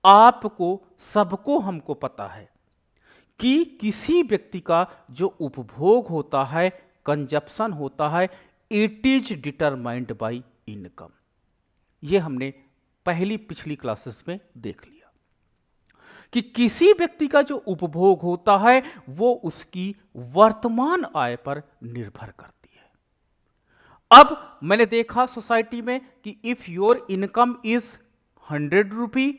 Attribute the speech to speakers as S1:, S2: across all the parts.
S1: आपको, सबको हमको पता है कि किसी व्यक्ति का जो उपभोग होता है, कंजप्शन होता है, it is determined by income. ये हमने पिछली क्लासेस में देख लिया कि किसी व्यक्ति का जो उपभोग होता है वो उसकी वर्तमान आय पर निर्भर करती है। अब मैंने देखा सोसाइटी में कि इफ योर इनकम इज 100 रुपी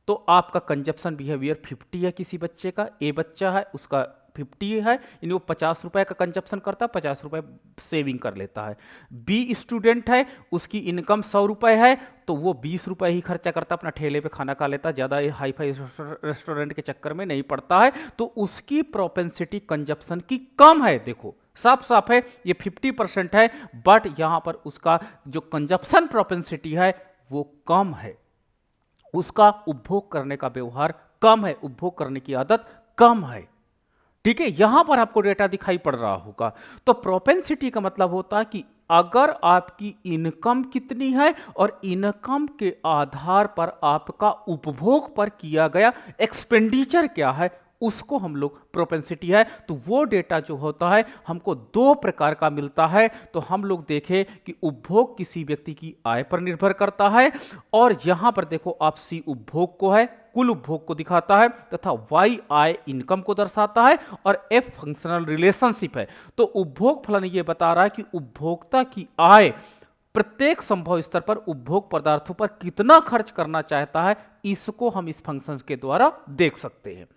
S1: तो आपका कंजप्शन बिहेवियर 50 है। किसी बच्चे का, ए बच्चा है उसका 50 है, यानी वो 50 रुपए का कंजप्शन करता है, 50 रुपए सेविंग कर लेता है। बी स्टूडेंट है, उसकी इनकम 100 रुपए है तो वो 20 रुपए ही खर्चा करता, अपना ठेले पे खाना खा लेता, ज़्यादा हाई फाई रेस्टोरेंट के चक्कर में नहीं पड़ता है, तो उसकी प्रोपेंसिटी कंजप्शन की कम है। देखो साफ साफ है, ये 50% है, बट यहां पर उसका जो कंजप्शन प्रोपेंसिटी है वो कम है, उसका उपभोग करने का व्यवहार कम है, उपभोग करने की आदत कम है। ठीक है, यहां पर आपको डेटा दिखाई पड़ रहा होगा। तो प्रोपेंसिटी का मतलब होता है कि अगर आपकी इनकम कितनी है और इनकम के आधार पर आपका उपभोग पर किया गया एक्सपेंडिचर क्या है, उसको हम लोग प्रोपेंसिटी है। तो वो डेटा जो होता है हमको दो प्रकार का मिलता है। तो हम लोग देखें कि उपभोग किसी व्यक्ति की आय पर निर्भर करता है, और यहां पर देखो आप सी उपभोग को है, कुल उपभोग को दिखाता है, तथा वाई आय इनकम को दर्शाता है, और एफ फंक्शनल रिलेशनशिप है। तो उपभोग फलन ये बता रहा है कि उपभोक्ता की आय प्रत्येक संभव स्तर पर उपभोग पदार्थों पर कितना खर्च करना चाहता है, इसको हम इस फंक्शन के द्वारा देख सकते हैं।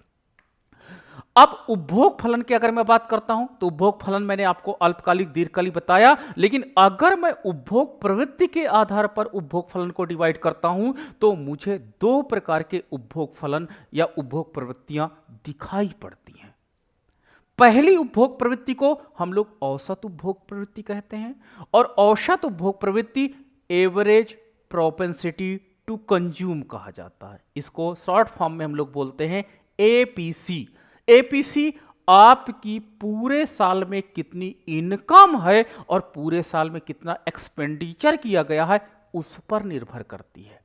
S1: अब उपभोग फलन की अगर मैं बात करता हूं तो उपभोग फलन मैंने आपको अल्पकालिक दीर्घकालिक बताया, लेकिन अगर मैं उपभोग प्रवृत्ति के आधार पर उपभोग फलन को डिवाइड करता हूं तो मुझे दो प्रकार के उपभोग फलन या उपभोग प्रवृत्तियां दिखाई पड़ती हैं। पहली उपभोग प्रवृत्ति को हम लोग औसत उपभोग प्रवृत्ति कहते हैं, और औसत उपभोग प्रवृत्ति एवरेज प्रोपेंसिटी टू कंज्यूम कहा जाता है। इसको शॉर्ट फॉर्म में हम लोग बोलते हैं एपीसी। एपीसी आपकी पूरे साल में कितनी इनकम है और पूरे साल में कितना एक्सपेंडिचर किया गया है उस पर निर्भर करती है।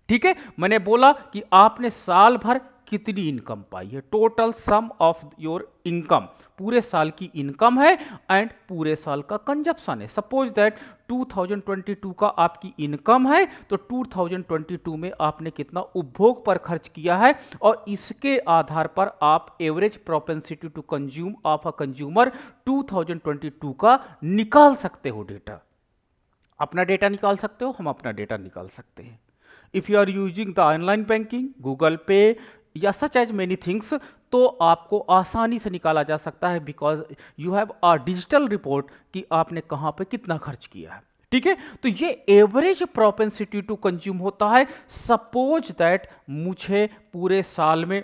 S1: ठीक है, मैंने बोला कि आपने साल भर कितनी इनकम पाई है, total sum of your income, पूरे साल की इनकम है एंड पूरे साल का कंजप्शन है। सपोज दैट 2022 का आपकी इनकम है, तो 2022 में आपने कितना उपभोग पर खर्च किया है, और इसके आधार पर आप average propensity to consume of a consumer 2022 का निकाल सकते हो डेटा। अपना डेटा निकाल सकते हो, हम अपना डेटा निकाल सकते हैं। If you are using the online banking, Google Pay या सच एज मेनी थिंग्स, तो आपको आसानी से निकाला जा सकता है, because you have a digital report कि आपने कहां पे कितना खर्च किया है। ठीक है, तो ये एवरेज प्रोपेंसिटी टू कंज्यूम होता है। सपोज दैट मुझे पूरे साल में,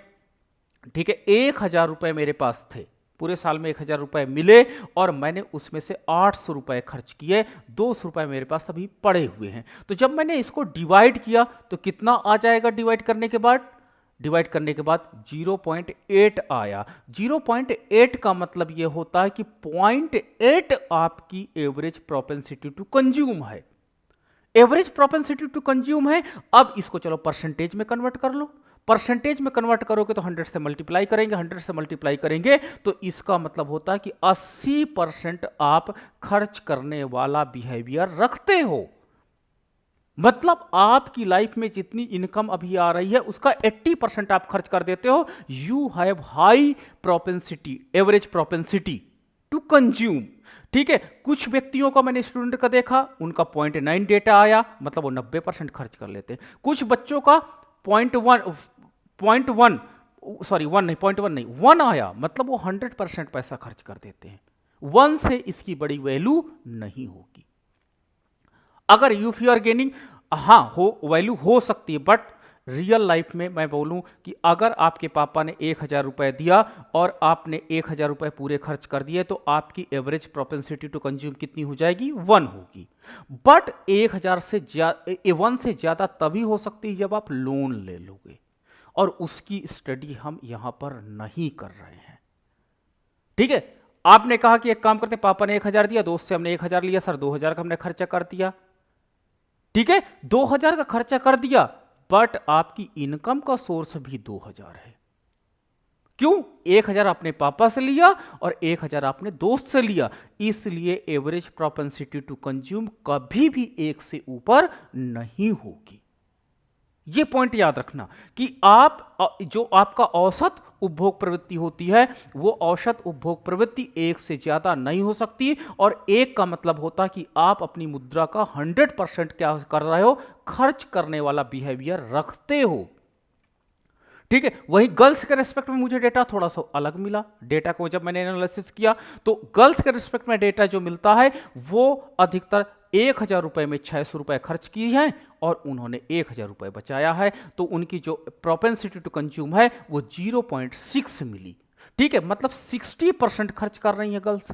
S1: ठीक है, 1000 रुपए मेरे पास थे, पूरे साल में 1000 रुपए मिले और मैंने उसमें से 800 रुपए खर्च किए, 200 रुपए मेरे पास अभी पड़े हुए हैं। तो जब मैंने इसको डिवाइड किया तो कितना आ जाएगा डिवाइड करने के बाद? डिवाइड करने के बाद 0.8 आया। 0.8 का मतलब यह होता है कि 0.8 आपकी एवरेज प्रोपेंसिटी टू कंज्यूम है। एवरेज प्रोपेंसिटी टू कंज्यूम है। अब इसको चलो परसेंटेज में कन्वर्ट कर लो। परसेंटेज में कन्वर्ट करोगे तो 100 से मल्टीप्लाई करेंगे, 100 से मल्टीप्लाई करेंगे तो इसका मतलब होता है कि 80% आप खर्च करने वाला बिहेवियर रखते हो। मतलब आपकी लाइफ में जितनी इनकम अभी आ रही है उसका 80% आप खर्च कर देते हो। You have high propensity, average propensity to consume. ठीक है, कुछ व्यक्तियों का मैंने स्टूडेंट का देखा, उनका 0.9 डेटा आया, मतलब वो 90% खर्च कर लेते हैं। कुछ बच्चों का 0.1 सॉरी 1 नहीं, 0.1 नहीं, 1 आया, मतलब वो 100% पैसा खर्च कर देते हैं। 1 से इसकी बड़ी वैल्यू नहीं होगी। अगर यू आर गेनिंग, हाँ हो वैल्यू हो सकती है, बट रियल लाइफ में मैं बोलूं कि अगर आपके पापा ने 1000 रुपए दिया और आपने 1000 रुपए पूरे खर्च कर दिए तो आपकी एवरेज प्रोपेंसिटी टू कंज्यूम कितनी हो जाएगी? 1 होगी। बट 1000 से 1 से ज्यादा तभी हो सकती है जब आप लोन ले लोगे, और उसकी स्टडी हम यहां पर नहीं कर रहे हैं। ठीक है, आपने कहा कि एक काम करते, पापा ने 1000 दिया, दोस्त से हमने 1000 लिया, सर 2000 का हमने खर्चा कर दिया। ठीक है, 2000 का खर्चा कर दिया, बट आपकी इनकम का सोर्स भी 2000 है। क्यों? 1000 आपने पापा से लिया और 1000 आपने दोस्त से लिया, इसलिए एवरेज प्रोपेंसिटी टू कंज्यूम कभी भी 1 से ऊपर नहीं होगी। ये पॉइंट याद रखना कि आप जो आपका औसत उपभोग प्रवृत्ति होती है वो औसत उपभोग प्रवृत्ति 1 से ज्यादा नहीं हो सकती, और 1 का मतलब होता है कि आप अपनी मुद्रा का 100% क्या कर रहे हो, खर्च करने वाला बिहेवियर रखते हो। ठीक है, वही गर्ल्स के रेस्पेक्ट में मुझे डेटा थोड़ा सा अलग मिला। डेटा को जब मैंने एनालिसिस किया तो गर्ल्स के रेस्पेक्ट में डेटा जो मिलता है वो अधिकतर 1000 रुपए में 600 रुपए खर्च किए हैं और उन्होंने 1000 रुपए बचाया है, तो उनकी जो प्रोपेंसिटी टू कंज्यूम है वो 0.6 मिली। ठीक है, मतलब 60% खर्च कर रही है गर्ल्स।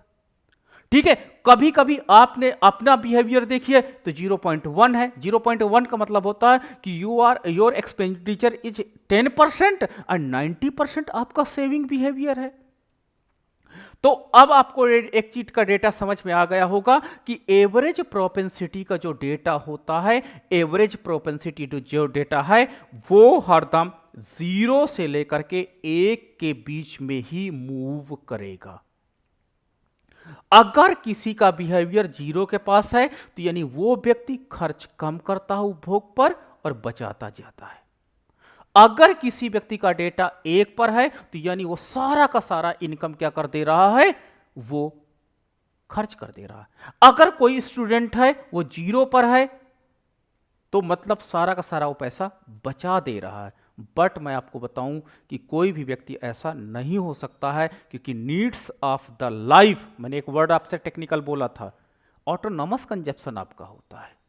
S1: ठीक है, कभी कभी आपने अपना बिहेवियर देखिए तो 0.1 है। 0.1 का मतलब होता है कि योर एक्सपेंडिचर इज 10% और 90% आपका सेविंग बिहेवियर है। तो अब आपको एक चीज का डेटा समझ में आ गया होगा कि एवरेज प्रोपेंसिटी का जो डेटा होता है, एवरेज प्रोपेंसिटी जो डेटा है वो हरदम 0 से लेकर के 1 के बीच में ही मूव करेगा। अगर किसी का बिहेवियर 0 के पास है तो यानी वो व्यक्ति खर्च कम करता है उपभोग पर और बचाता जाता है। अगर किसी व्यक्ति का डेटा 1 पर है तो यानी वो सारा का सारा इनकम क्या कर दे रहा है, वो खर्च कर दे रहा है। अगर कोई स्टूडेंट है वो 0 पर है तो मतलब सारा का सारा वो पैसा बचा दे रहा है। बट मैं आपको बताऊं कि कोई भी व्यक्ति ऐसा नहीं हो सकता है, क्योंकि नीड्स ऑफ द लाइफ, मैंने एक वर्ड आपसे टेक्निकल बोला था, ऑटोनॉमस कंजप्शन आपका होता है।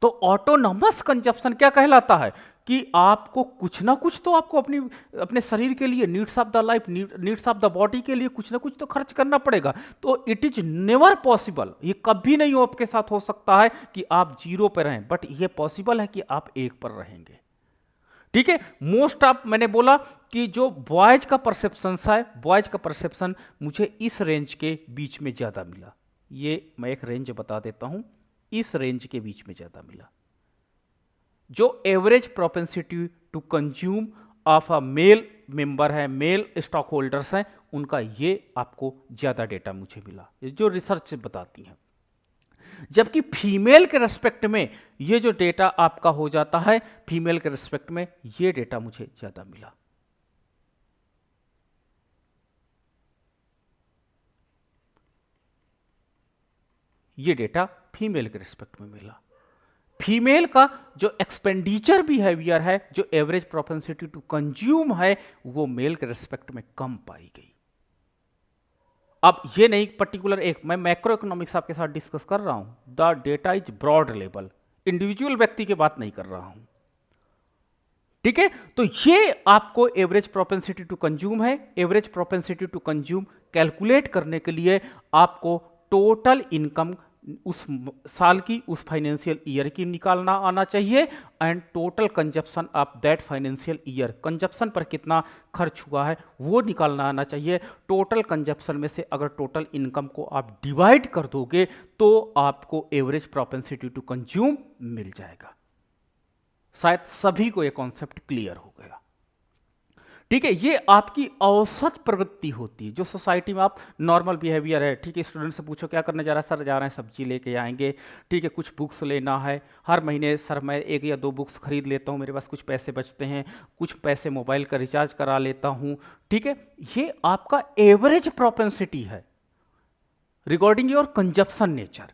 S1: तो ऑटोनॉमस कंजप्शन क्या कहलाता है कि आपको कुछ ना कुछ तो आपको अपने शरीर के लिए, needs of the life, needs of the body के लिए कुछ ना कुछ तो खर्च करना पड़ेगा। तो इट इज नेवर पॉसिबल, ये कभी नहीं आपके साथ हो सकता है कि आप 0 पर रहें, बट ये पॉसिबल है कि आप 1 पर रहेंगे। ठीक है, मोस्ट ऑफ, मैंने बोला कि जो बॉयज का परसेप्शन है, बॉयज का परसेप्शन मुझे इस रेंज के बीच में ज्यादा मिला। ये मैं एक रेंज बता देता हूं, इस रेंज के बीच में ज्यादा मिला। जो average propensity to consume of a male member है, मेल स्टॉक होल्डर्स हैं, उनका ये आपको ज्यादा डेटा मुझे मिला, जो रिसर्च बताती हैं। जबकि फीमेल के रेस्पेक्ट में ये जो डेटा आपका हो जाता है, फीमेल के रेस्पेक्ट में ये डेटा मुझे ज्यादा मिला। ये डेटा फीमेल के रेस्पेक्ट में मिला। फीमेल का जो एक्सपेंडिचर बिहेवियर है, जो एवरेज प्रोपेंसिटी टू कंज्यूम है, वो मेल के रेस्पेक्ट में कम पाई गई। अब ये नहीं पर्टिकुलर एक, मैं मैक्रो इकोनॉमिक्स आपके साथ डिस्कस कर रहा हूं, the data is broad level, individual व्यक्ति की बात नहीं कर रहा हूं। ठीक है, तो ये आपको एवरेज प्रोपेंसिटी टू कंज्यूम है। Average propensity to consume calculate करने के लिए आपको टोटल इनकम उस साल की, उस फाइनेंशियल ईयर की निकालना आना चाहिए, and total consumption of that financial year, consumption पर कितना खर्च हुआ है वो निकालना आना चाहिए। टोटल कंजप्शन में से अगर टोटल इनकम को आप डिवाइड कर दोगे तो आपको एवरेज प्रोपेंसिटी टू कंज्यूम मिल जाएगा। शायद सभी को ये कॉन्सेप्ट क्लियर हो गया। ठीक है, ये आपकी औसत प्रवृत्ति होती है, जो सोसाइटी में आप नॉर्मल बिहेवियर है। ठीक है, स्टूडेंट से पूछो क्या करने जा रहा है, सर जा रहे हैं सब्जी लेके आएंगे। ठीक है, कुछ बुक्स लेना है, हर महीने सर मैं 1 या 2 बुक्स खरीद लेता हूँ, मेरे पास कुछ पैसे बचते हैं, कुछ पैसे मोबाइल का रिचार्ज करा लेता हूँ। ठीक है, ये आपका एवरेज प्रोपेंसिटी है रिगार्डिंग योर कंजप्शन नेचर।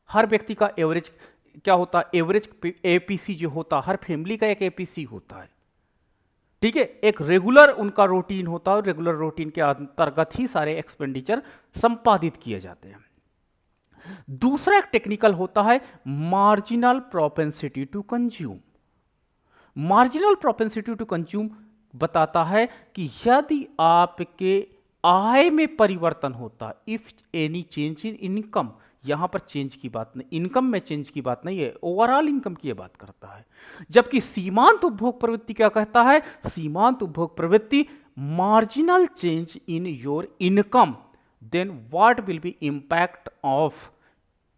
S1: हर व्यक्ति का एवरेज क्या होता है, एवरेज एपीसी जो होता है, हर फैमिली का एक एपीसी होता है। ठीक है, एक रेगुलर उनका रूटीन होता है, रेगुलर रूटीन के अंतर्गत ही सारे एक्सपेंडिचर संपादित किए जाते हैं। दूसरा एक टेक्निकल होता है marginal propensity to consume. Marginal propensity to consume बताता है कि यदि आपके आय में परिवर्तन होता, if any change in income, यहां पर चेंज की बात नहीं, इनकम में चेंज की बात नहीं है, ओवरऑल इनकम की बात करता है। जबकि सीमांत उपभोग प्रवृत्ति क्या कहता है, सीमांत उपभोग प्रवृत्ति marginal change in your income, then what will be impact of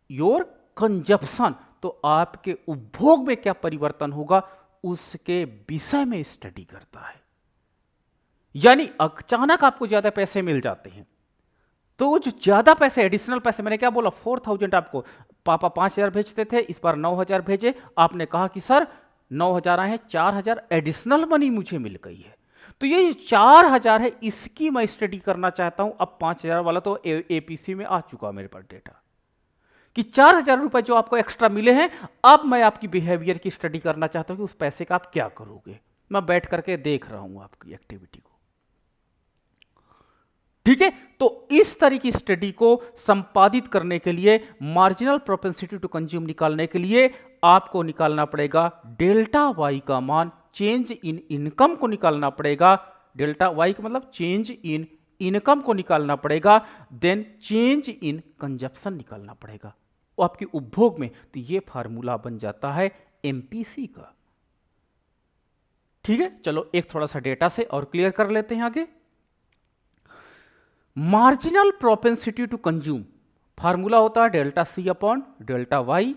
S1: your consumption, तो आपके उपभोग में क्या परिवर्तन होगा उसके विषय में स्टडी करता है। यानी अचानक आपको ज्यादा पैसे मिल जाते हैं, तो जो ज्यादा पैसे, एडिशनल पैसे, मैंने क्या बोला 4000 आपको पापा 5000 भेजते थे, इस बार 9000 भेजे, आपने कहा कि सर 9000 आए हैं, 4000 एडिशनल मनी मुझे मिल गई है। तो ये जो 4000 है इसकी मैं स्टडी करना चाहता हूं। अब 5000 वाला तो एपीसी में आ चुका मेरे पास डेटा कि 4000 रुपए जो आपको एक्स्ट्रा मिले हैं, अब मैं आपकी बिहेवियर की स्टडी करना चाहता हूं कि उस पैसे का आप क्या करोगे। मैं बैठ करके देख रहा हूं आपकी एक्टिविटी को, ठीक है। तो इस तरह की स्टडी को संपादित करने के लिए, मार्जिनल प्रोपेंसिटी टू कंज्यूम निकालने के लिए आपको निकालना पड़ेगा डेल्टा वाई का मान, चेंज इन इनकम को निकालना पड़ेगा, डेल्टा वाई का मतलब चेंज इन इनकम को निकालना पड़ेगा, देन चेंज इन कंजप्शन निकालना पड़ेगा वो आपके उपभोग में। तो ये फार्मूला बन जाता है एमपीसी का, ठीक है। चलो एक थोड़ा सा डेटा से और क्लियर कर लेते हैं आगे। Marginal propensity to consume formula होता है delta C upon delta Y,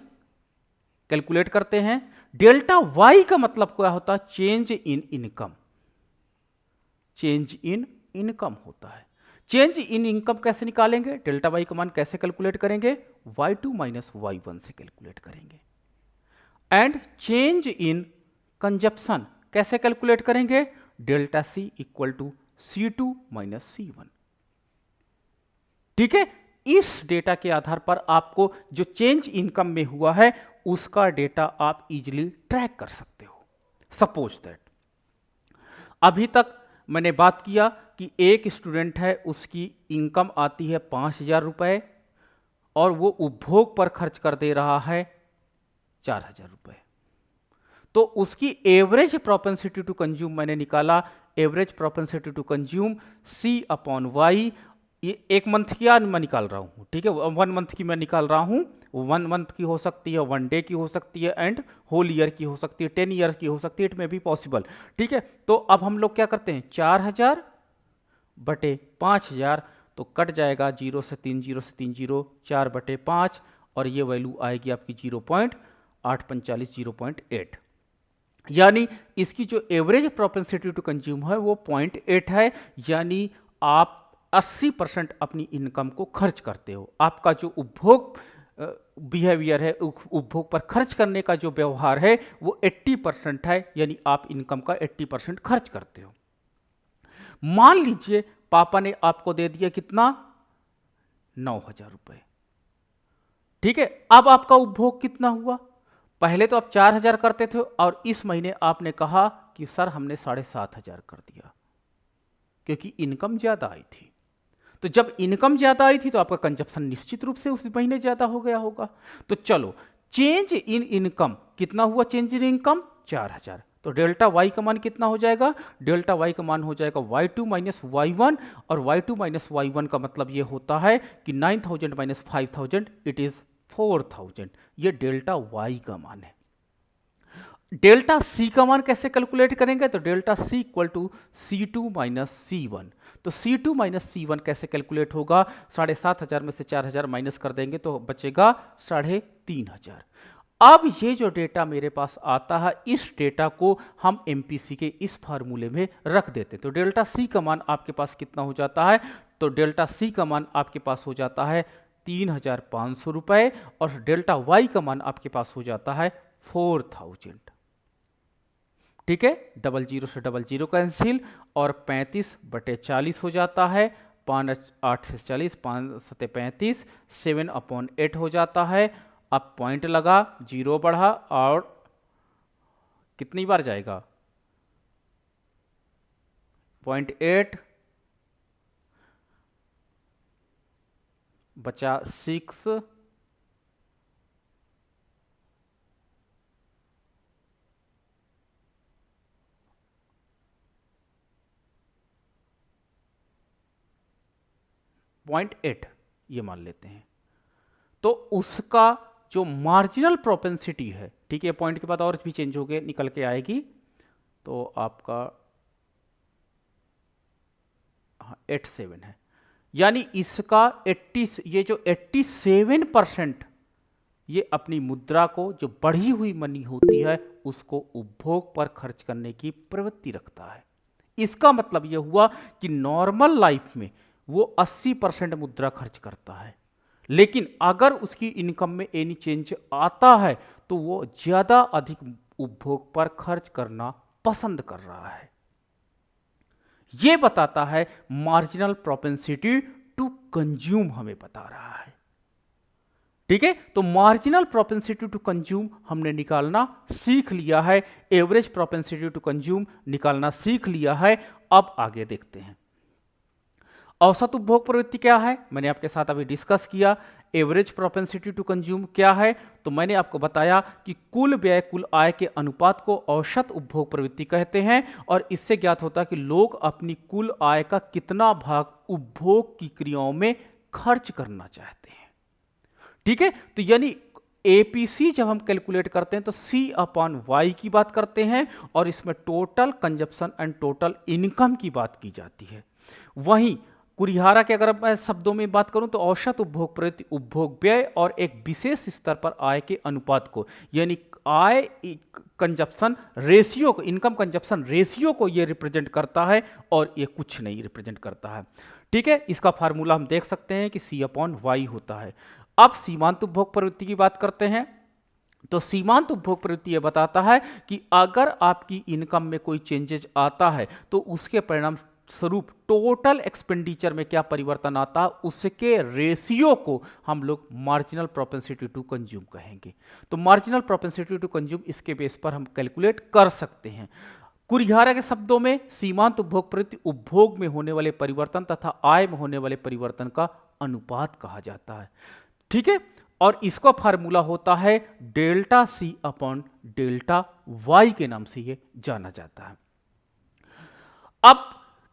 S1: calculate करते हैं। डेल्टा वाई का मतलब क्या होता है, change in income, change in income होता है। चेंज इन इनकम कैसे निकालेंगे, डेल्टा वाई का मान कैसे कैलकुलेट करेंगे, y2 माइनस y1 से कैलकुलेट करेंगे। एंड चेंज इन कंजप्शन कैसे कैलकुलेट करेंगे, delta C equal to C2 minus C1, ठीक है। इस डेटा के आधार पर आपको जो चेंज इनकम में हुआ है उसका डेटा आप इजीली ट्रैक कर सकते हो। सपोज दैट अभी तक मैंने बात किया कि एक स्टूडेंट है, उसकी इनकम आती है 5000 रुपये और वो उपभोग पर खर्च कर दे रहा है 4000 रुपये। तो उसकी एवरेज प्रोपेंसिटी टू कंज्यूम मैंने निकाला, average propensity to consume C upon Y. ये एक मंथ की मैं निकाल रहा हूँ, ठीक है, 1 मंथ की मैं निकाल रहा हूँ। 1 मंथ की हो सकती है, 1 डे की हो सकती है, एंड होल ईयर की हो सकती है, 10 ईयर्स की हो सकती है, इट में भी पॉसिबल, ठीक है। तो अब हम लोग क्या करते हैं, 4000 बटे 5000, तो कट जाएगा 0 से 3 0 से 3 0, 4 बटे 5, और ये वैल्यू आएगी आपकी 0.845, 0.8। यानी इसकी जो एवरेज प्रोपेंसिटी टू कंज्यूम है वो 0.8 है। यानी आप 80% अपनी इनकम को खर्च करते हो। आपका जो उपभोग बिहेवियर है, उपभोग पर खर्च करने का जो व्यवहार है वो 80% है, यानी आप इनकम का 80% खर्च करते हो। मान लीजिए पापा ने आपको दे दिया कितना, 9000 रुपये, ठीक है। अब आपका उपभोग कितना हुआ, पहले तो आप 4000 करते थे और इस महीने आपने कहा कि सर हमने 7500 कर दिया, क्योंकि इनकम ज्यादा आई थी। तो जब इनकम ज्यादा आई थी तो आपका कंजप्शन निश्चित रूप से उस महीने ज्यादा हो गया होगा। तो चलो चेंज इन इनकम कितना हुआ, चेंज इन इनकम 4000, तो डेल्टा वाई का मान कितना हो जाएगा, डेल्टा वाई का मान हो जाएगा y2 माइनस y1, और y2 माइनस y1 का मतलब ये होता है कि 9000 माइनस 5000 इट इज 4000। ये डेल्टा वाई का मान है। डेल्टा सी का मान कैसे कैलकुलेट करेंगे, तो delta C equal to C2 minus C1। तो C2 माइनस C1 कैसे कैलकुलेट होगा, 7500 में से 4000 माइनस कर देंगे तो बचेगा 3500। अब ये जो डेटा मेरे पास आता है, इस डेटा को हम एमपीसी के इस फार्मूले में रख देते। तो डेल्टा सी का मान आपके पास कितना हो जाता है, तो डेल्टा सी का मान आपके पास हो जाता है 3500 रुपये, और डेल्टा वाई का मान आपके पास हो जाता है 4000, ठीक है। 00 से 00 कैंसिल, और 35 बटे 40 हो जाता है, 5 8 से 40, 5 7 35, 7 अपॉन 8 हो जाता है। अब पॉइंट लगा, 0 बढ़ा, और कितनी बार जाएगा, 0.8 बचा 6, .8 ये मान लेते हैं। तो उसका जो मार्जिनल प्रोपेंसिटी है, ठीक है, पॉइंट के बाद और भी चेंज हो गए निकल के आएगी, तो आपका 87 है। यानी इसका 80, ये जो 87% ये अपनी मुद्रा को, जो बढ़ी हुई मनी होती है, उसको उपभोग पर खर्च करने की प्रवृत्ति रखता है। इसका मतलब यह हुआ कि नॉर्मल लाइफ में वो 80% मुद्रा खर्च करता है, लेकिन अगर उसकी इनकम में एनी चेंज आता है तो वो ज़्यादा अधिक उपभोग पर खर्च करना पसंद कर रहा है। ये बताता है मार्जिनल प्रोपेंसिटी टू कंज्यूम, हमें बता रहा है। ठीक है, तो मार्जिनल प्रोपेंसिटी टू कंज्यूम हमने निकालना सीख लिया है, एवरेज प्रोपेंसिटी टू कंज्यूम निकालना सीख लिया है। अब आगे देखते हैं औसत उपभोग प्रवृत्ति क्या है, मैंने आपके साथ अभी डिस्कस किया। एवरेज प्रोपेंसिटी टू कंज्यूम क्या है, तो मैंने आपको बताया कि कुल व्यय कुल आय के अनुपात को औसत उपभोग प्रवृत्ति कहते हैं, और इससे ज्ञात होता है कि लोग अपनी कुल आय का कितना भाग उपभोग की क्रियाओं में खर्च करना चाहते हैं। ठीक है, तो यानी एपीसी जब हम कैलकुलेट करते हैं तो C/Y की बात करते हैं, और इसमें total consumption and total income की बात की जाती है। वहीं कुरिहारा के अगर मैं शब्दों में बात करूं तो औसत उपभोग प्रवृत्ति उपभोग व्यय और एक विशेष स्तर पर आय के अनुपात को, यानी आय कंजप्शन रेशियो को, इनकम कंजप्शन रेशियो को ये रिप्रेजेंट करता है, और ये कुछ नहीं रिप्रेजेंट करता है। ठीक है, इसका फार्मूला हम देख सकते हैं कि C/Y होता है। अब सीमांत उपभोग प्रवृत्ति की बात करते हैं, तो सीमांत उपभोग प्रवृत्ति यह बताता है कि अगर आपकी इनकम में कोई चेंजेज आता है तो उसके परिणाम स्वरूप टोटल एक्सपेंडिचर में क्या परिवर्तन आता है, उसके रेशियो को हम लोग मार्जिनल प्रोपेंसिटी टू कंज्यूम कहेंगे। तो मार्जिनल प्रोपेंसिटी टू कंज्यूम इसके बेस पर हम कैलकुलेट कर सकते हैं। कुरिहारा के शब्दों में सीमांत उपभोग प्रवृत्ति उपभोग में होने वाले परिवर्तन तथा आय में होने वाले परिवर्तन का अनुपात कहा जाता है। ठीक है, और इसका फार्मूला होता है डेल्टा C/डेल्टा Y के नाम से ये जाना जाता है। अब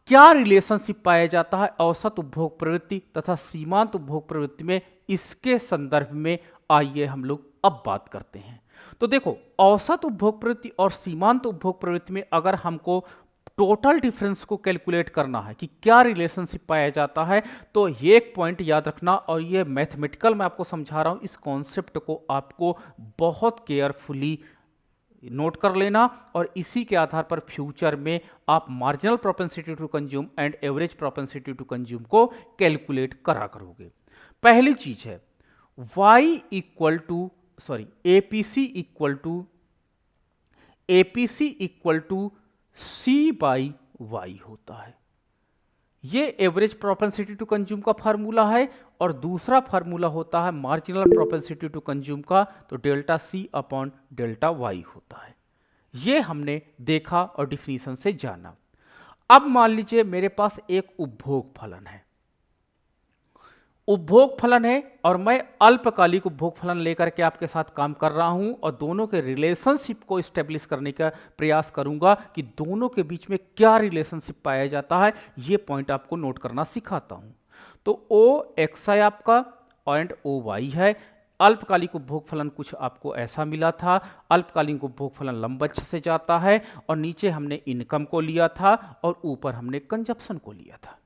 S1: क्या रिलेशनशिप पाया जाता है औसत उपभोग प्रवृत्ति तथा सीमांत उपभोग प्रवृत्ति में, इसके संदर्भ में आइए हम लोग अब बात करते हैं। तो देखो, औसत उपभोग प्रवृत्ति और सीमांत उपभोग प्रवृत्ति में अगर हमको टोटल डिफरेंस को कैलकुलेट करना है कि क्या रिलेशनशिप पाया जाता है, तो ये एक पॉइंट याद रखना, और ये मैथमेटिकल मैं आपको समझा रहा हूं, इस कॉन्सेप्ट को आपको बहुत केयरफुली नोट कर लेना, और इसी के आधार पर फ्यूचर में आप marginal propensity to consume and average propensity to consume को कैलकुलेट करा करोगे। पहली चीज है एपीसी इक्वल टू C/Y होता है। ये एवरेज प्रोपेंसिटी टू कंज्यूम का फार्मूला है, और दूसरा फार्मूला होता है मार्जिनल प्रोपेंसिटी टू कंज्यूम का, तो डेल्टा C/डेल्टा Y होता है। ये हमने देखा और डिफिनीशन से जाना। अब मान लीजिए मेरे पास एक उपभोग फलन है, और मैं अल्पकालिक उपभोग फलन लेकर के आपके साथ काम कर रहा हूं, और दोनों के रिलेशनशिप को स्टेब्लिश करने का प्रयास करूंगा कि दोनों के बीच में क्या रिलेशनशिप पाया जाता है। ये पॉइंट आपको नोट करना सिखाता हूं। तो OXI आपका एंड OY है। अल्पकालिक उपभोग फलन कुछ आपको ऐसा मिला था, अल्पकालिक उपभोग फलन लंब अक्ष से जाता है, और नीचे हमने इनकम को लिया था और ऊपर हमने कंजप्शन को लिया था।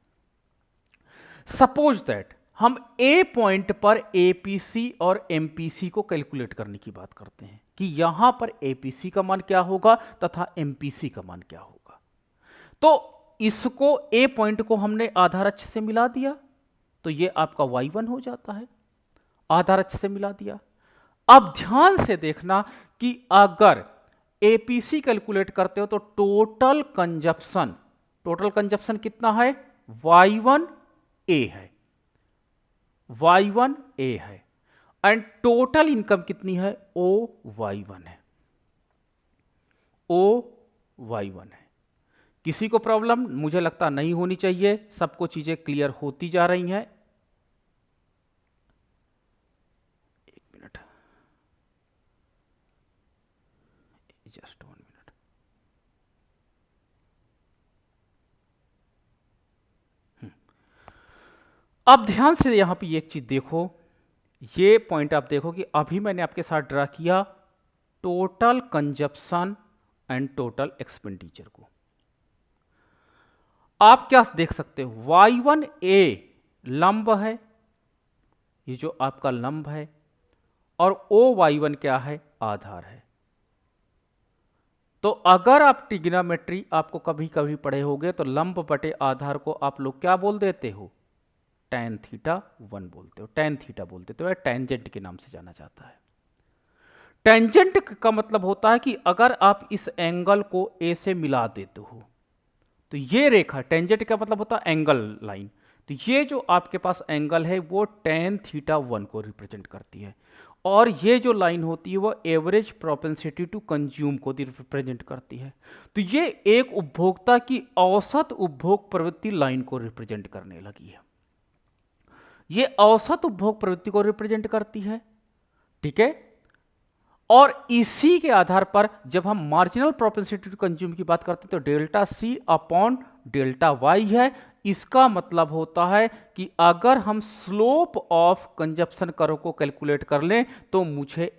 S1: सपोज दैट हम ए पॉइंट पर एपीसी और एमपीसी को कैलकुलेट करने की बात करते हैं कि यहां पर एपीसी का मान क्या होगा तथा एमपीसी का मान क्या होगा। तो इसको ए पॉइंट को हमने आधार अक्ष से मिला दिया, तो ये आपका y1 हो जाता है, आधार अक्ष से मिला दिया। अब ध्यान से देखना कि अगर एपीसी कैलकुलेट करते हो तो टोटल कंजप्शन कितना है, y1A है, y1A है, एंड टोटल इनकम कितनी है, OY1 है, OY1 है। किसी को प्रॉब्लम मुझे लगता नहीं होनी चाहिए, सबको चीजें क्लियर होती जा रही हैं। एक मिनट, जस्ट 1 मिनट। अब ध्यान से यहां पे एक चीज देखो, ये पॉइंट आप देखो कि अभी मैंने आपके साथ ड्रा किया total consumption and total expenditure को। आप क्या देख सकते हो, y1A लंब है, ये जो आपका लंब है, और OY1 क्या है, आधार है। तो अगर आप ट्रिग्नोमेट्री आपको कभी कभी पढ़े होंगे तो लंब बटे आधार को आप लोग क्या बोल देते हो, tan θ 1 बोलते हो, tan θ बोल देते हो, टेंजेंट के नाम से जाना जाता है। टेंजेंट का मतलब होता है कि अगर आप इस एंगल को ए से मिला देते हो तो ये रेखा, टेंजेंट का मतलब होता है एंगल लाइन, तो ये जो आपके पास एंगल है वो tan θ 1 को रिप्रेजेंट करती है, और ये जो लाइन होती है वो एवरेज प्रोपेंसिटी टू कंज्यूम को रिप्रेजेंट करती है। तो ये एक उपभोक्ता की औसत उपभोग प्रवृत्ति लाइन को रिप्रेजेंट करने लगी है, ये औसत उपभोग प्रवृत्ति को रिप्रेजेंट करती है, ठीक है। और इसी के आधार पर जब हम मार्जिनल प्रोपेंसिटी टू कंज्यूम की बात करते हैं तो delta C upon delta Y है। इसका मतलब होता है कि अगर हम स्लोप ऑफ कंजप्शन कर्व को कैलकुलेट कर लें तो मुझे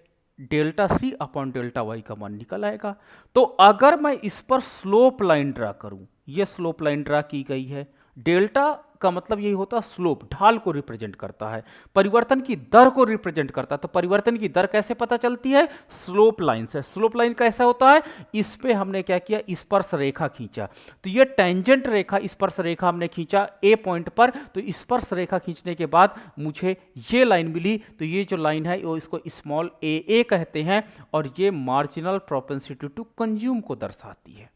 S1: delta C upon delta Y का मान निकल आएगा। तो अगर मैं इस पर स्लोप लाइन ड्रा करूं, यह स्लोप लाइन ड्रा की गई है, डेल्टा का मतलब यही होता है स्लोप, ढाल को रिप्रेजेंट करता है, परिवर्तन की दर को रिप्रेजेंट करता है। तो परिवर्तन की दर कैसे पता चलती है, स्लोप लाइन से। स्लोप लाइन कैसा होता है, इस पे हमने क्या किया, स्पर्श रेखा खींचा, तो ये टेंजेंट रेखा, स्पर्श रेखा हमने खींचा ए पॉइंट पर, तो स्पर्श रेखा खींचने के बाद मुझे ये लाइन मिली, तो ये जो लाइन है वो इसको स्मॉल ए कहते हैं, और ये मार्जिनल प्रोपेंसिटी टू कंज्यूम को दर्शाती है।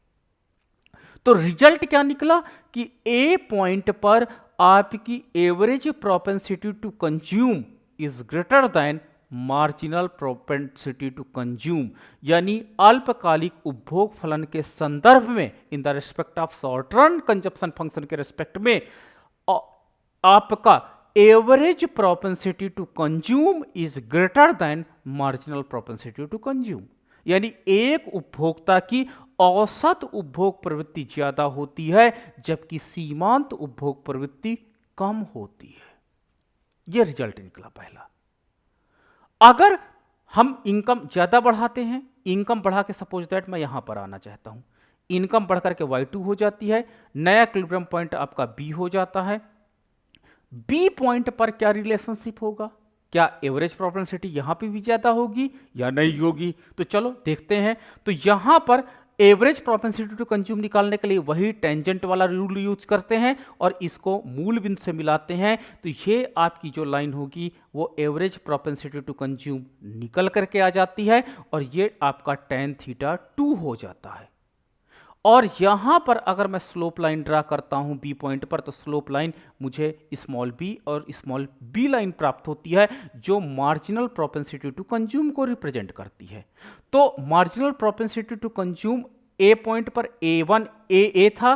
S1: तो रिजल्ट क्या निकला कि ए पॉइंट पर आपकी average propensity to consume is greater than marginal propensity to consume, यानी अल्पकालिक उपभोग फलन के संदर्भ में, in the respect of short run consumption function के रिस्पेक्ट में, आपका average propensity to consume is greater than marginal propensity to consume, यानी एक उपभोक्ता की औसत उपभोग प्रवृत्ति ज्यादा होती है जबकि सीमांत उपभोग प्रवृत्ति कम होती है। यह रिजल्ट निकला पहला। अगर हम इनकम ज्यादा बढ़ाते हैं, इनकम बढ़ा के सपोज दैट मैं यहां पर आना चाहता हूं, इनकम बढ़कर के y2 हो जाती है, नया इक्विलिब्रियम पॉइंट आपका b हो जाता है। बी पॉइंट पर क्या रिलेशनशिप होगा, क्या एवरेज प्रोपेंसिटी यहां पे भी ज्यादा होगी या नहीं होगी, तो चलो देखते हैं। तो यहां पर एवरेज प्रोपेंसिटी टू कंज्यूम निकालने के लिए वही टेंजेंट वाला रूल यूज करते हैं और इसको मूल बिंदु से मिलाते हैं, तो ये आपकी जो लाइन होगी वो एवरेज प्रोपेंसिटी टू कंज्यूम निकल करके आ जाती है, और ये आपका tan θ 2 हो जाता है। और यहां पर अगर मैं स्लोप लाइन ड्रा करता हूं बी पॉइंट पर, तो स्लोप लाइन मुझे स्मॉल बी और स्मॉल बी लाइन प्राप्त होती है जो मार्जिनल प्रोपेंसिटी टू कंज्यूम को रिप्रेजेंट करती है। तो marginal propensity to consume A point पर A1 AA था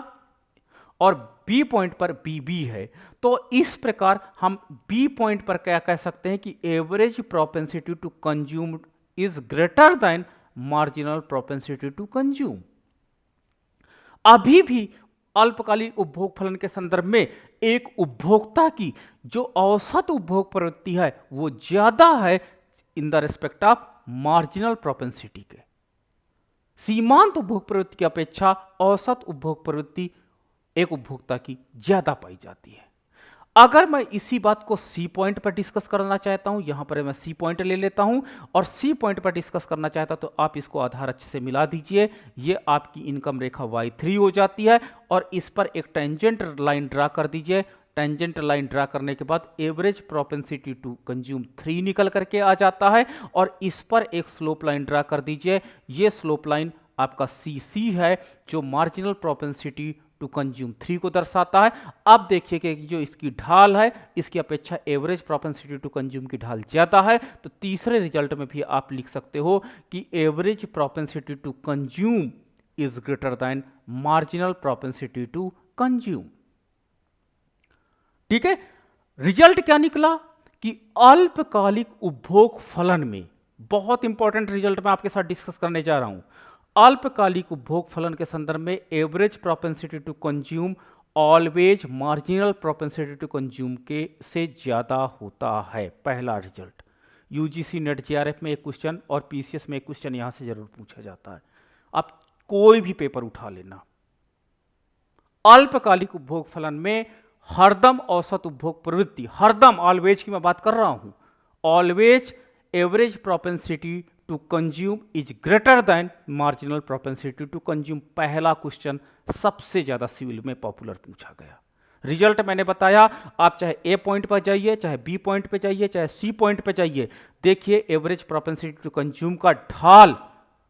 S1: और बी पॉइंट पर BB है, तो इस प्रकार हम बी पॉइंट पर क्या कह सकते हैं कि average propensity to consume is greater than marginal propensity to consume. अभी भी अल्पकालिक उपभोग फलन के संदर्भ में एक उपभोक्ता की जो औसत उपभोग प्रवृत्ति है वो ज्यादा है इन the respect of marginal propensity के। सीमांत उपभोग प्रवृत्ति की अपेक्षा औसत उपभोग प्रवृत्ति एक उपभोक्ता की ज्यादा पाई जाती है। अगर मैं इसी बात को सी पॉइंट पर डिस्कस करना चाहता हूं, यहां पर मैं सी पॉइंट ले लेता हूं और सी पॉइंट पर डिस्कस करना चाहता तो आप इसको आधार अच्छे से मिला दीजिए, ये आपकी इनकम रेखा y3 हो जाती है और इस पर एक टेंजेंट लाइन ड्रा कर दीजिए। टेंजेंट लाइन ड्रा करने के बाद एवरेज प्रोपेंसिटी टू कंज्यूम 3 निकल करके आ जाता है और इस पर एक स्लोप लाइन ड्रा कर दीजिए। ये स्लोप लाइन आपका CC है जो मार्जिनल प्रोपेंसिटी टू कंज्यूम 3 को दर्शाता है। अब देखिए कि जो इसकी ढाल है इसकी अपेक्षा एवरेज प्रोपेंसिटी टू कंज्यूम की ढाल ज्यादा है, तो तीसरे रिजल्ट में भी आप लिख सकते हो कि average propensity to consume is greater than marginal propensity to consume. ठीक है, रिजल्ट क्या निकला कि अल्पकालिक उपभोग फलन में, बहुत इंपॉर्टेंट रिजल्ट मैं आपके साथ डिस्कस करने जा रहा हूं, अल्पकालिक उपभोग फलन के संदर्भ में average propensity to consume always marginal propensity to consume के से ज्यादा होता है। पहला रिजल्ट यूजीसी नेट जेआरएफ में एक क्वेश्चन और पीसीएस में एक क्वेश्चन यहां से जरूर पूछा जाता है, आप कोई भी पेपर उठा लेना। अल्पकालिक उपभोग फलन में हरदम औसत उपभोग प्रवृत्ति, हरदम ऑलवेज की मैं बात कर रहा हूं, always average propensity to consume is greater than marginal propensity to consume. पहला क्वेश्चन सबसे ज्यादा सिविल में पॉपुलर पूछा गया। रिजल्ट मैंने बताया, आप चाहे ए पॉइंट पर जाइए, चाहे बी पॉइंट पे जाइए, चाहे सी पॉइंट पे जाइए, देखिए एवरेज प्रोपेंसिटी टू कंज्यूम का ढाल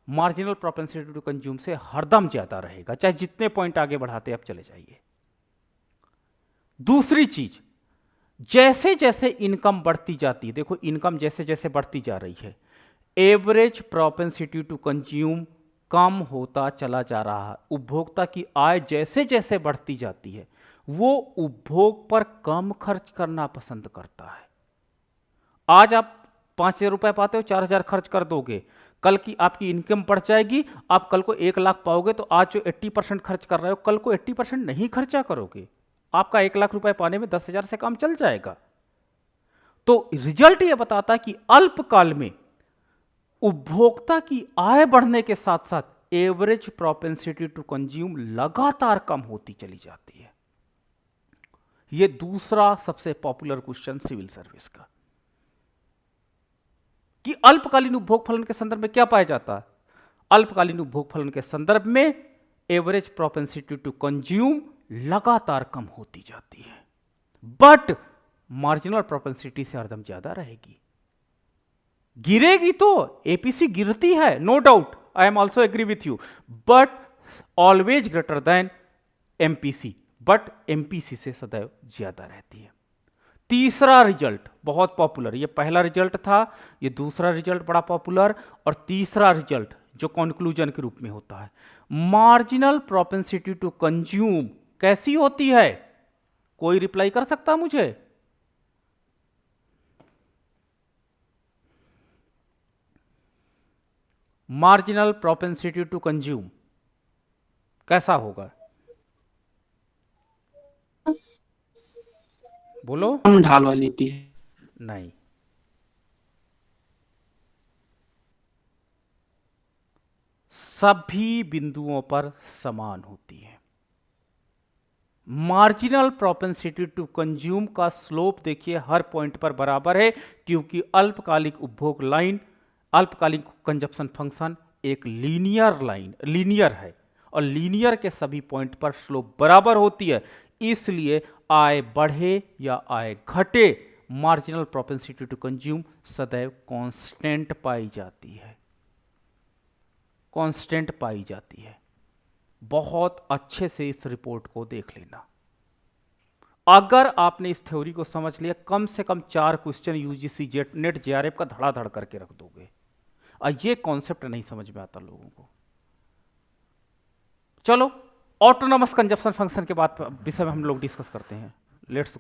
S1: मार्जिनल प्रोपेंसिटी टू कंज्यूम से हरदम ज्यादा रहेगा, चाहे जितने पॉइंट आगे बढ़ाते आप चले जाइए। दूसरी चीज, जैसे जैसे इनकम बढ़ती जाती है, देखो इनकम जैसे जैसे बढ़ती जा रही है, एवरेज प्रोपेंसिटी टू कंज्यूम कम होता चला जा रहा है। उपभोक्ता की आय जैसे जैसे बढ़ती जाती है, वो उपभोग पर कम खर्च करना पसंद करता है। आज आप 5,000 रुपए पाते हो, 4,000 खर्च कर दोगे, कल की आपकी इनकम बढ़ जाएगी, आप कल को 1,00,000 पाओगे, तो आज जो 80% खर्च कर रहे हो, कल को 80% नहीं खर्चा करोगे, आपका 1,00,000 रुपए पाने में 10,000 से काम चल जाएगा। तो रिजल्ट यह बताता है कि अल्पकाल में उपभोक्ता की आय बढ़ने के साथ साथ एवरेज प्रोपेंसिटी टू कंज्यूम लगातार कम होती चली जाती है। यह दूसरा सबसे पॉपुलर क्वेश्चन सिविल सर्विस का, कि अल्पकालीन उपभोग फलन के संदर्भ में क्या पाया जाता है। अल्पकालीन उपभोग फलन के संदर्भ में एवरेज प्रोपेंसिटी टू कंज्यूम लगातार कम होती जाती है, बट मार्जिनल प्रोपेंसिटी से हरदम ज्यादा रहेगी। गिरेगी तो एपीसी गिरती है, no doubt, I am also agree with you, but always greater than MPC, but MPC से सदैव ज्यादा रहती है। तीसरा रिजल्ट बहुत पॉपुलर, ये पहला रिजल्ट था, ये दूसरा रिजल्ट बड़ा पॉपुलर, और तीसरा रिजल्ट जो कंक्लूजन के रूप में होता है, मार्जिनल प्रोपेंसिटी टू कंज्यूम कैसी होती है। कोई रिप्लाई कर सकता मुझे? मार्जिनल प्रोपेंसिटी टू कंज्यूम कैसा होगा, बोलो।
S2: कम ढाल वाली होती है।
S1: नहीं, सभी बिंदुओं पर समान होती है। मार्जिनल प्रोपेंसिटी टू कंज्यूम का स्लोप देखिए हर पॉइंट पर बराबर है, क्योंकि अल्पकालिक उपभोग लाइन, अल्पकालिक कंजप्शन फंक्शन एक लीनियर है, और लीनियर के सभी पॉइंट पर स्लोप बराबर होती है। इसलिए आय बढ़े या आय घटे, मार्जिनल प्रोपेंसिटी टू कंज्यूम सदैव कांस्टेंट पाई जाती है, कांस्टेंट पाई जाती है। बहुत अच्छे से इस रिपोर्ट को देख लेना। अगर आपने इस थ्योरी को समझ लिया, कम से कम 4 क्वेश्चन यूजीसी नेट जेआरएफ का धड़ाधड़ करके रख दोगे। और ये कॉन्सेप्ट नहीं समझ में आता लोगों को। चलो ऑटोनॉमस कंजप्शन फंक्शन के बाद विषय में हम लोग डिस्कस करते हैं। Let's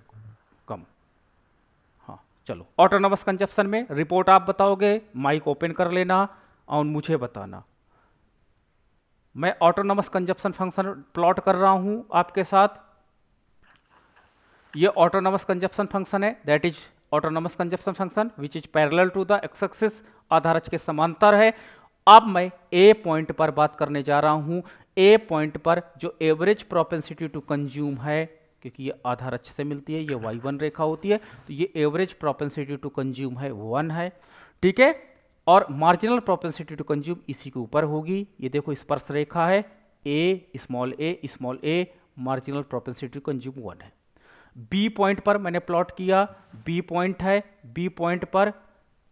S1: come. हाँ चलो, ऑटोनॉमस कंजप्शन में रिपोर्ट आप बताओगे, माइक ओपन कर लेना और मुझे बताना। मैं ऑटोनॉमस कंजप्शन फंक्शन प्लॉट कर रहा हूं आपके साथ। ये ऑटोनॉमस कंजप्शन फंक्शन है, that is autonomous consumption function which is parallel to the X axis, आधार अक्ष के समांतर है। अब मैं ए पॉइंट पर बात करने जा रहा हूं। ए पॉइंट पर जो एवरेज प्रोपेंसिटी टू कंज्यूम है, क्योंकि ये आधार अक्ष से मिलती है, ये y1 रेखा होती है, तो ये एवरेज प्रोपेंसिटी टू कंज्यूम है 1 है, ठीक है। और मार्जिनल प्रोपेंसिटी टू कंज्यूम इसी के ऊपर होगी। ये देखो स्पर्श रेखा है, A small A, marginal propensity to consume 1 है। बी पॉइंट पर मैंने प्लॉट किया, बी पॉइंट है, बी पॉइंट पर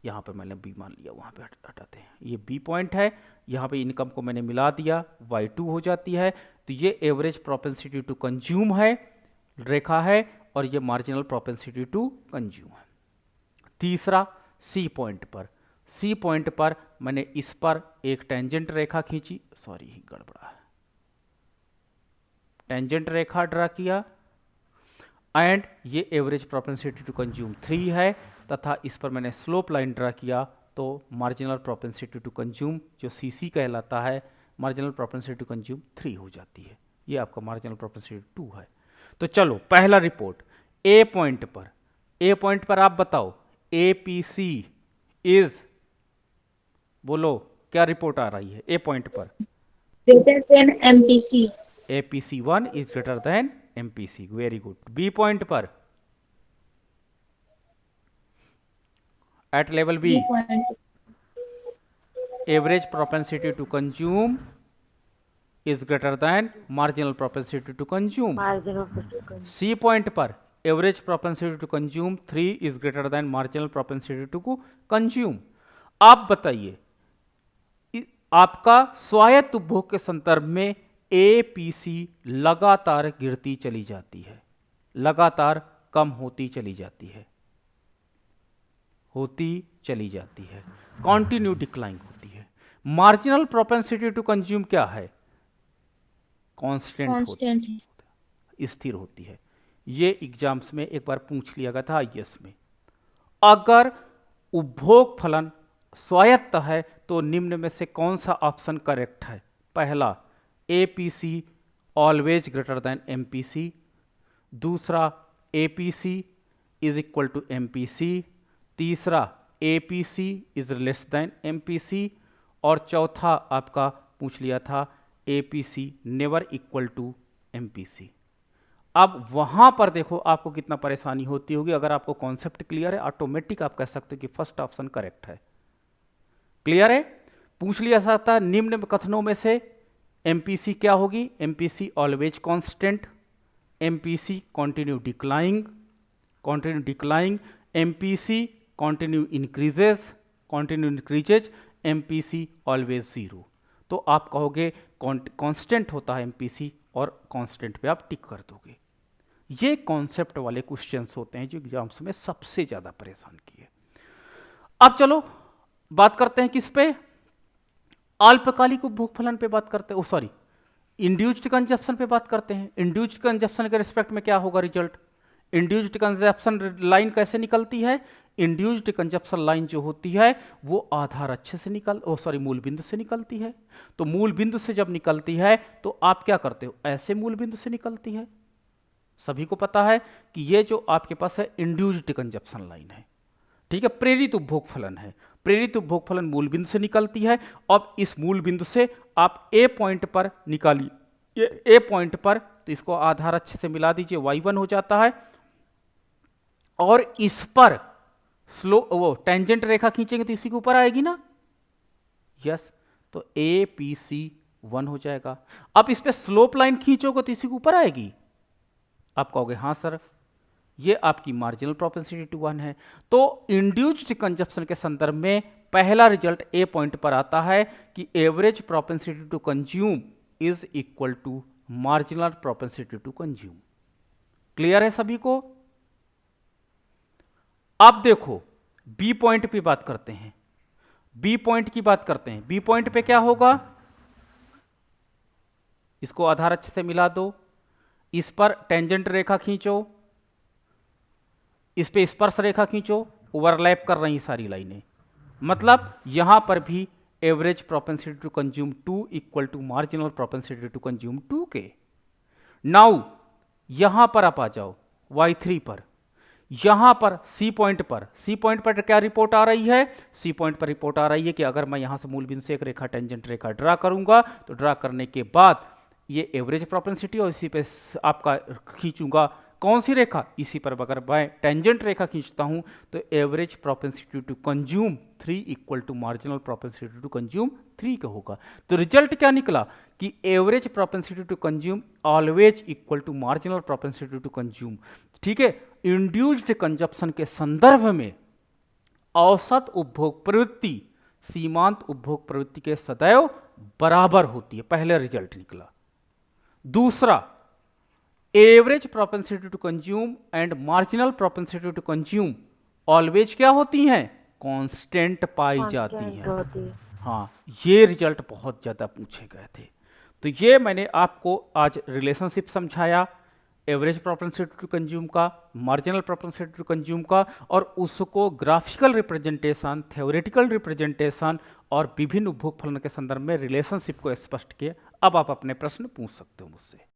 S1: यहाँ पर मैंने बी मान लिया, वहाँ पे हटाते हैं, ये बी पॉइंट है, यहाँ पे इनकम को मैंने मिला दिया, y2 हो जाती है। तो ये एवरेज प्रोपेंसिटी टू कंज्यूम है रेखा है, और ये मार्जिनल प्रोपेंसिटी टू कंज्यूम है। तीसरा सी पॉइंट पर, सी पॉइंट पर मैंने इस पर एक टेंजेंट रेखा खींची, सॉरी गड़बड़ा है, टेंजेंट रेखा ड्रा किया, एंड ये एवरेज प्रोपेंसिटी टू कंज्यूम 3 है, तथा इस पर मैंने स्लोप लाइन ड्रा किया, तो मार्जिनल प्रोपेंसिटी टू कंज्यूम जो सीसी कहलाता है, मार्जिनल प्रोपेंसिटी टू कंज्यूम 3 हो जाती है। ये आपका मार्जिनल प्रोपेंसिटी 2 है। तो चलो पहला रिपोर्ट ए पॉइंट पर, ए पॉइंट पर आप बताओ एपीसी इज, बोलो क्या रिपोर्ट आ रही है ए पॉइंट पर?
S3: greater than MPC.
S1: APC1 is greater than MPC, very good. B point पर at level B
S3: B point.
S1: Average propensity to consume is greater than marginal propensity to consume.
S2: Marginal difference.
S1: C point पर average propensity to consume 3 is greater than marginal propensity to consume. आप बताइए, आपका स्वायत्त उपभोग के संदर्भ में APC लगातार गिरती चली जाती है, लगातार कम होती चली जाती है, कॉन्टिन्यू डिक्लाइन होती है। मार्जिनल प्रोपेंसिटी टू कंज्यूम क्या है? कांस्टेंट होती
S3: Constant.
S1: है, स्थिर होती है। ये एग्जाम्स में एक बार पूछ लिया गया था आईएएस में। अगर उपभोग फलन स्वायत्त है तो निम्न में से कौन सा ऑप्शन करेक्ट है? पहला, APC always greater than MPC. दूसरा, APC is equal to MPC. तीसरा, APC is less than MPC. और चौथा आपका पूछ लिया था APC never equal to MPC. अब वहां पर देखो आपको कितना परेशानी होती होगी। अगर आपको कॉन्सेप्ट क्लियर है, ऑटोमेटिक आप कह सकते हो कि फर्स्ट ऑप्शन करेक्ट है। क्लियर है? पूछ लिया जाता है निम्न कथनों में से एमपीसी क्या होगी? MPC always constant, MPC continue declining, MPC continue increases, MPC always zero. तो आप कहोगे कांस्टेंट होता है एमपीसी और कांस्टेंट पे आप टिक कर दोगे। ये कॉन्सेप्ट वाले क्वेश्चंस होते हैं जो एग्जाम्स में सबसे ज्यादा परेशान किए। अब चलो बात करते हैं किस पे? अल्पकालिक उपभोग फलन पे बात करते हैं। सॉरी, इंड्यूस्ड कंजप्शन पे बात करते हैं। इंड्यूस्ड कंजप्शन के रिस्पेक्ट में क्या होगा रिजल्ट? इंड्यूस्ड कंजप्शन लाइन कैसे निकलती है? इंड्यूस्ड कंजप्शन लाइन जो होती है वो आधार अच्छे से मूल बिंदु से निकलती है। तो मूल बिंदु से जब निकलती है तो आप क्या करते हो? ऐसे मूल बिंदु से निकलती है। सभी को पता है कि ये जो आपके पास है इंड्यूस्ड कंजप्शन लाइन है, ठीक है, प्रेरित उपभोग फलन है। प्रेरित उपभोग फलन मूल बिंदु से निकलती है। अब इस मूल बिंदु से आप ए पॉइंट पर निकालिए, ए पॉइंट पर, तो इसको आधार अच्छे से मिला दीजिए, y1 हो जाता है। और इस पर टेंजेंट रेखा खींचेंगे तो इसी के ऊपर आएगी ना, यस, तो ए पी सी 1 हो जाएगा। अब इस पे स्लोप लाइन खींचोगे तो इसी के ऊपर आएगी। आप कहोगे हाँ सर, ये आपकी मार्जिनल प्रोपेंसिटी टू 1 है। तो इंड्यूस्ड कंजप्शन के संदर्भ में पहला रिजल्ट ए पॉइंट पर आता है कि average propensity to consume is equal to marginal propensity to consume. Clear है सभी को? अब देखो बी पॉइंट पे बात करते हैं। बी पॉइंट की बात करते हैं। बी पॉइंट पे क्या होगा? इसको आधार अच्छे से मिला दो, इस पर टेंजेंट रेखा खींचो, इस पे स्पर्श रेखा खींचो, ओवरलैप कर रही सारी लाइनें, मतलब यहां पर भी average propensity to consume 2 equal to marginal propensity to consume 2 के। नाउ यहां पर आप आ जाओ y3 पर। यहां पर सी पॉइंट पर क्या रिपोर्ट आ रही है? सी पॉइंट पर रिपोर्ट आ रही है कि अगर मैं यहां से मूल बिंदु से एक रेखा टेंजेंट रेखा ड्रा करूंगा तो ड्रा करने के बाद ये एवरेज प्रोपेंसिटी और इसी पे आपका खींचूंगा कौन सी रेखा? इसी पर अगर मैं टेंजेंट रेखा खींचता हूं तो average propensity to consume 3 equal to marginal propensity to consume 3 का होगा। तो रिजल्ट क्या निकला कि average propensity to consume always equal to marginal propensity to consume. ठीक है, इंड्यूस्ड कंजप्शन के संदर्भ में औसत उपभोग प्रवृत्ति सीमांत उपभोग प्रवृत्ति के सदैव बराबर होती है। पहले रिजल्ट निकला। दूसरा, average propensity to consume and marginal propensity to consume always क्या होती हैं? कांस्टेंट पाई जाती
S2: Constant
S1: हैं।
S2: होती है।
S1: हाँ, ये रिजल्ट बहुत ज़्यादा पूछे गए थे। तो ये मैंने आपको आज रिलेशनशिप समझाया एवरेज प्रोपेंसिटी टू कंज्यूम का, मार्जिनल प्रोपेंसिटी टू कंज्यूम का, और उसको ग्राफिकल रिप्रेजेंटेशन, थ्योरेटिकल रिप्रेजेंटेशन और विभिन्न उपभोग फलन के संदर्भ में रिलेशनशिप को स्पष्ट किया। अब आप अपने प्रश्न पूछ सकते हो मुझसे।